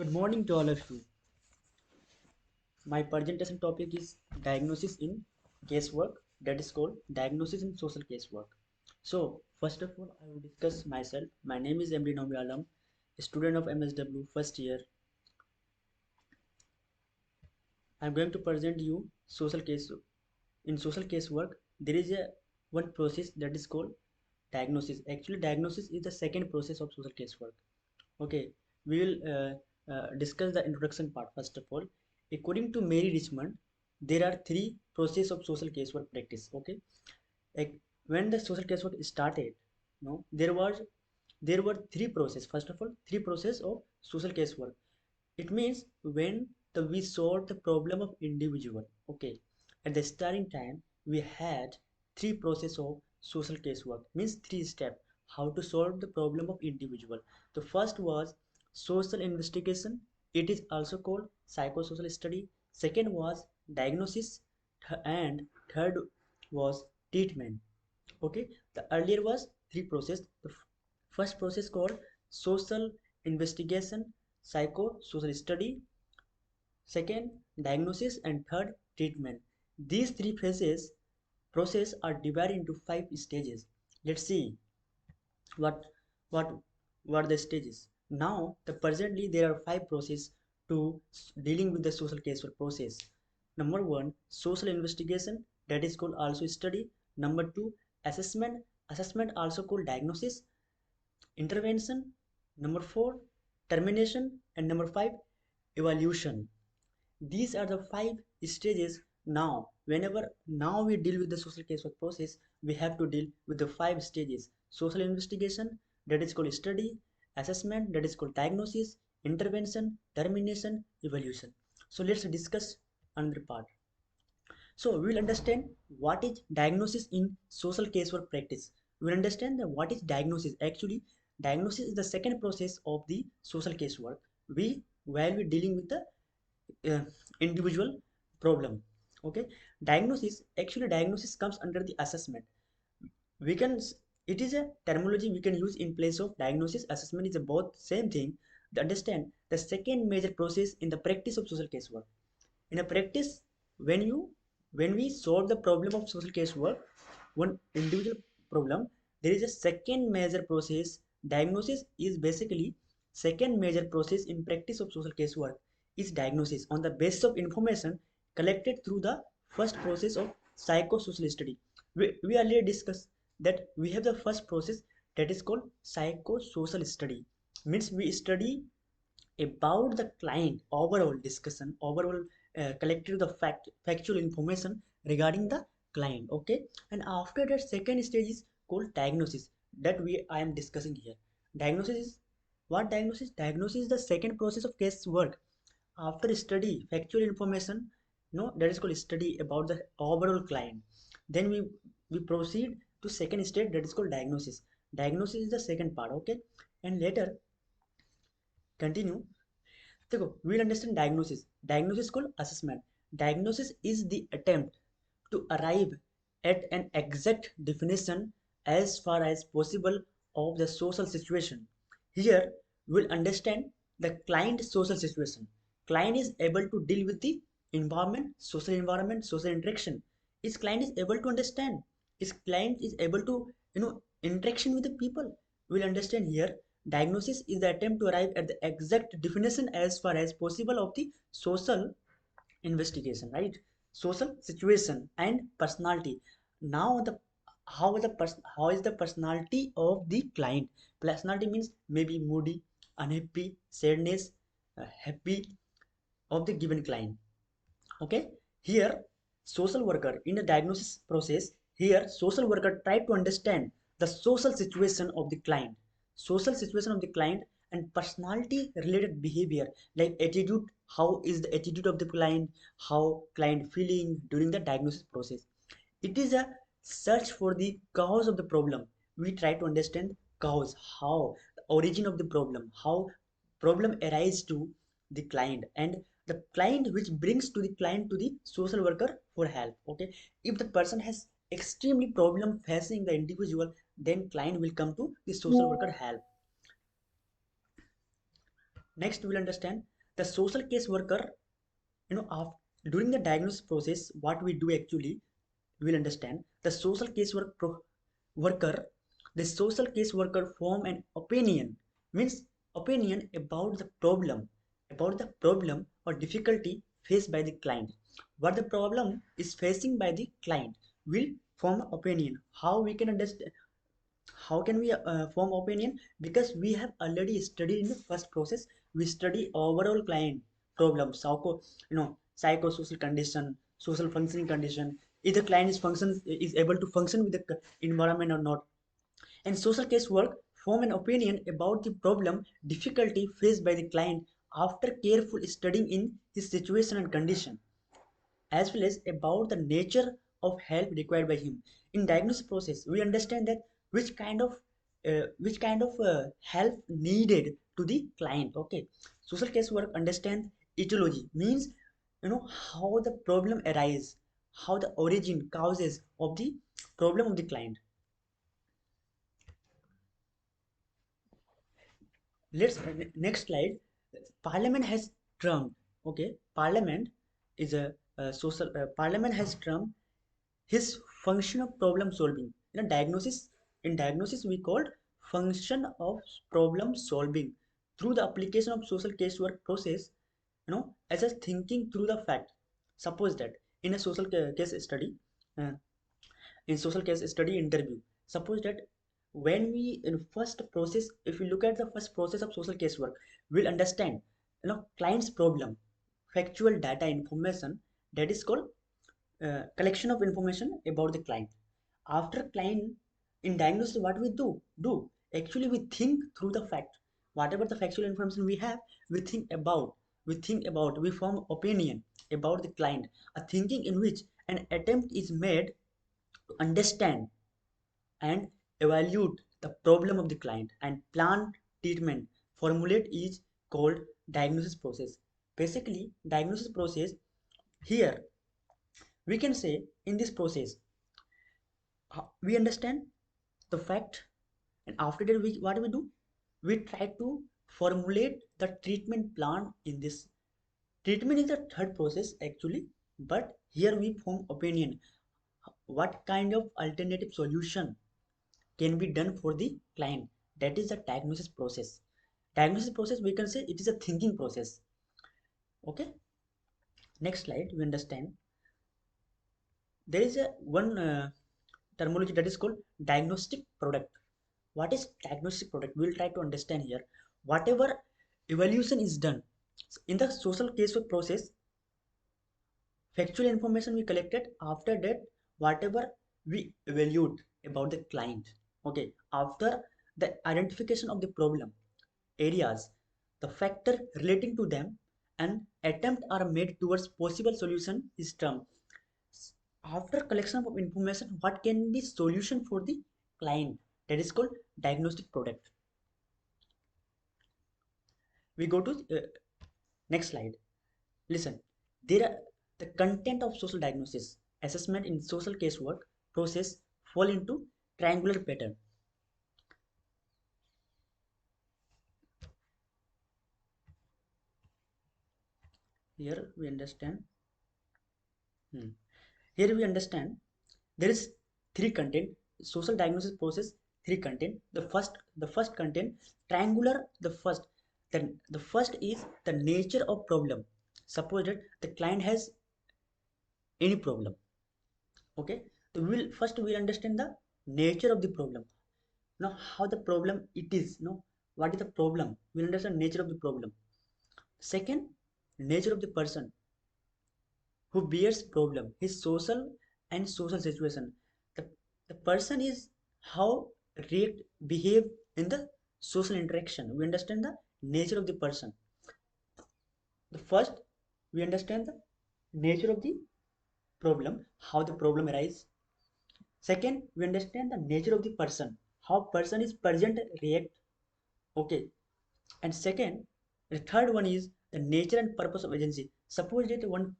Good morning to all of you. My presentation topic is diagnosis in casework, that is called diagnosis in social casework. So, first of all, I will discuss myself. My name is Emre Nomi Alam, a student of MSW first year. I am going to present you social case. In social casework, there is a one process that is called diagnosis. Actually, diagnosis is the second process of social casework. Okay, we will discuss the introduction part first of all. According to Mary Richmond, there are three processes of social casework practice. Okay, like when the social casework started, no, there were three process. First of all, three process of social casework. It means when we solve the problem of individual. Okay, at the starting time we had three process of social casework. Means three step how to solve the problem of individual. The first was social investigation. It is also called psychosocial study. Second was diagnosis, and third was treatment. Okay, the earlier was three process. The first process called social investigation, psychosocial study, second diagnosis, and third treatment. These three phases process are divided into five stages. Let's see what what what the stages. Now the presently there are five process to dealing with the social casework process. Number one, social investigation, that is called also study. Number two, assessment also called diagnosis. Intervention. Number four, termination. And number five, evaluation. These are the five stages. Now we deal with the social casework process, we have to deal with the five stages: social investigation, that is called study; assessment, that is called diagnosis; intervention, termination, evaluation. So let's discuss another part. So we will understand what is diagnosis in social casework practice. We will understand that what is diagnosis. Actually, diagnosis is the second process of the social casework. While we dealing with the individual problem. Okay, diagnosis comes under the assessment. We can it is a terminology we can use in place of diagnosis. Assessment is a both same thing. To understand the second major process in the practice of social casework. In a practice, when you when we solve the problem of social casework, one individual problem, there is a second major process. Diagnosis is basically second major process in practice of social casework. Is diagnosis on the basis of information collected through the first process of psychosocial study. We earlier discussed that we have the first process, that is called psychosocial study. Means we study about the client, overall discussion, overall collected the factual information regarding the client. Okay, and after that second stage is called diagnosis, that I am discussing here. Diagnosis is what? Diagnosis is the second process of case work. After study factual information, no, that is called study about the overall client. Then we proceed to second stage, that is called diagnosis. Diagnosis is the second part. Okay, and later continue. So we'll understand diagnosis. Diagnosis is called assessment. Diagnosis is the attempt to arrive at an exact definition as far as possible of the social situation. Here we'll understand the client social situation. Client is able to deal with the environment, social interaction. His client is able to understand. His client is able to interaction with the people. We'll understand here. Diagnosis is the attempt to arrive at the exact definition as far as possible of the social investigation, right? Social situation and personality. Now the how is the personality of the client? Personality means maybe moody, unhappy, sadness, happy of the given client. Okay, here social worker in the diagnosis process, here social worker try to understand the social situation of the client and personality related behavior, like attitude. How is the attitude of the client? How client feeling during the diagnosis process? It is a search for the cause of the problem. We try to understand cause, how the origin of the problem, how problem arise to the client, and the client which brings to the client to the social worker for help. Okay, if the person has extremely problem facing the individual, then client will come to the social worker help. Next, we will understand The social case worker, during the diagnosis process, what we do actually, we'll understand the social worker. The social case worker form an opinion, means opinion about the problem or difficulty faced by the client. What the problem is facing by the client will form opinion. How we can understand, how can we form opinion? Because we have already studied in the first process. We study overall client problems, psychosocial condition, social functioning condition, if the client is able to function with the environment or not. And social case work form an opinion about the problem difficulty faced by the client after careful studying in his situation and condition, as well as about the nature of help required by him. In diagnosis process, we understand that which kind of help needed to the client. Okay, social case work understand etiology, means how the problem arise, how the origin causes of the problem of the client. Let's next slide. Parliament has termed, okay, parliament is a social parliament has termed his function of problem solving. In diagnosis we called function of problem solving through the application of social casework process, as a thinking through the fact. Suppose that in a case study, uh, in social case study interview, suppose that when we in first process, if we look at the first process of social casework, we'll understand client's problem, factual data information, that is called collection of information about the client. After client, in diagnosis, what we do actually, we think through the fact, whatever the factual information we have, we form opinion about the client, a thinking in which an attempt is made to understand and evaluate the problem of the client and plan treatment. Formulate is called diagnosis process. Basically, diagnosis process, here we can say, in this process, we understand the fact, and after that what do? We try to formulate the treatment plan. In this treatment is the third process actually, but here we form opinion, what kind of alternative solution can be done for the client. That is the diagnosis process. Diagnosis process, we can say it is a thinking process. Okay, next slide. We understand there is a one terminology that is called diagnostic product. What is diagnostic product? We will try to understand here. Whatever evaluation is done in the social casework process, factual information we collected, after that whatever we evaluate about the client. Okay, after the identification of the problem areas, the factor relating to them, and attempt are made towards possible solution is termed. After collection of information, what can be solution for the client, that is called diagnostic product. We go to next slide. Listen, there are the content of social diagnosis assessment in social casework process fall into triangular pattern. Here we understand. Here we understand there is three content. Social diagnosis process, three content. The first content, triangular. The first is the nature of problem. Suppose that the client has any problem. Okay, so we'll understand the nature of the problem. Now how the problem it is, what is the problem, we'll understand nature of the problem. Second, nature of the person who bears problem, his social and social situation. The person is how react behave in the social interaction. We understand the nature of the person. The first, we understand the nature of the problem, how the problem arise. Second, we understand the nature of the person, how person is present react. Okay, and second, the third one is the nature and purpose of agency. Suppose that one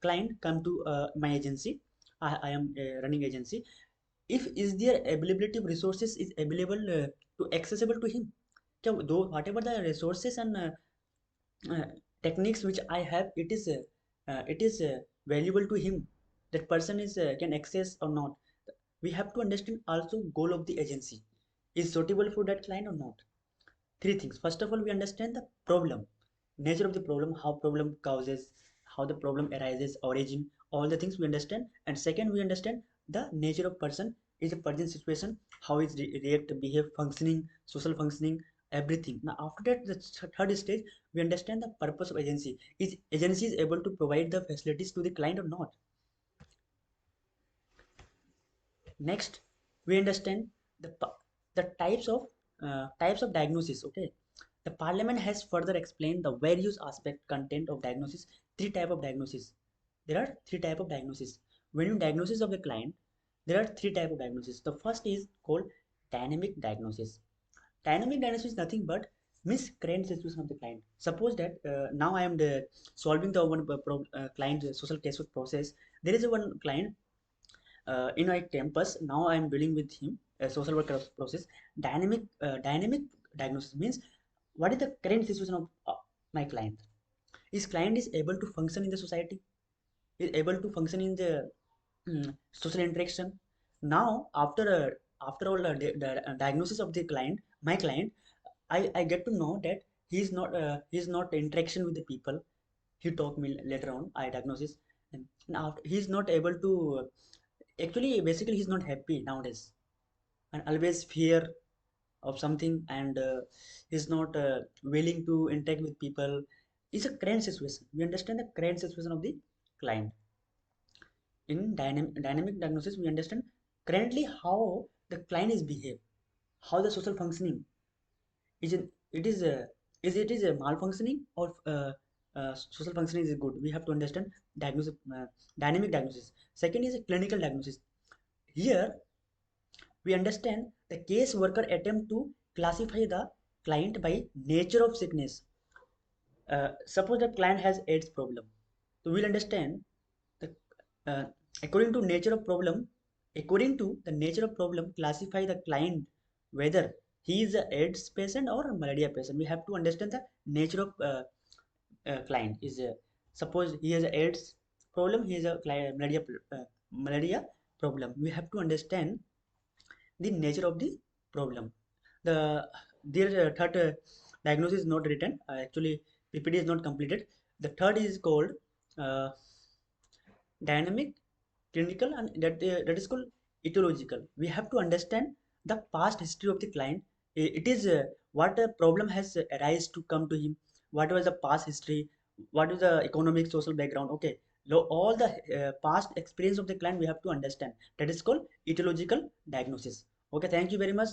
client come to my agency. I am running agency. If is there availability of resources is available to accessible to him, so though whatever the resources and techniques which I have, it is valuable to him, that person is can access or not. We have to understand also goal of the agency is suitable for that client or not. Three things. First of all, we understand the problem, nature of the problem, how problem causes, how the problem arises, origin, all the things we understand. And second, we understand the nature of person, is a person situation, how is react, behave, functioning, social functioning, everything. Now after that, the third stage, we understand the purpose of agency. Is agency is able to provide the facilities to the client or not. Next, we understand the the types of diagnosis. Okay, the Parliament has further explained the various aspect content of diagnosis. Three type of diagnosis. There are three type of diagnosis. When you diagnosis of the client, there are three type of diagnosis. The first is called dynamic diagnosis. Dynamic diagnosis is nothing but means current situation of the client. Suppose that now I am solving the one client social case process. There is a one client in my campus. Now I am dealing with him a social worker process. Dynamic diagnosis means what is the current situation of my client. His client is able to function in the society, is able to function in the social interaction. Now after all the diagnosis of the client, my client, I get to know that he is not interaction with the people. He talked me later on, I diagnosis. And now he's not able to actually basically he's not happy nowadays, and always fear of something, and he's not willing to interact with people. It's a current situation. We understand the current situation of the client. In dynamic diagnosis, we understand currently how the client is behave, how the social functioning is it is it is a malfunctioning, or social functioning is good. We have to understand diagnosis, dynamic diagnosis. Second is a clinical diagnosis. Here we understand the case worker attempt to classify the client by nature of sickness. Suppose the client has AIDS problem, so we'll understand the uh, according to nature of problem, according to the nature of problem, classify the client whether he is a AIDS patient or a malaria patient. We have to understand the nature of client is suppose he has a AIDS problem, he has a malaria problem. We have to understand the nature of the problem. The their third diagnosis is not written. Actually, PPT is not completed. The third is called uh, dynamic, clinical, and that is called etiological. We have to understand the past history of the client. It is what a problem has arise to come to him. What was the past history? What is the economic, social background? Okay, all the past experience of the client we have to understand. That is called etiological diagnosis. Okay, thank you very much.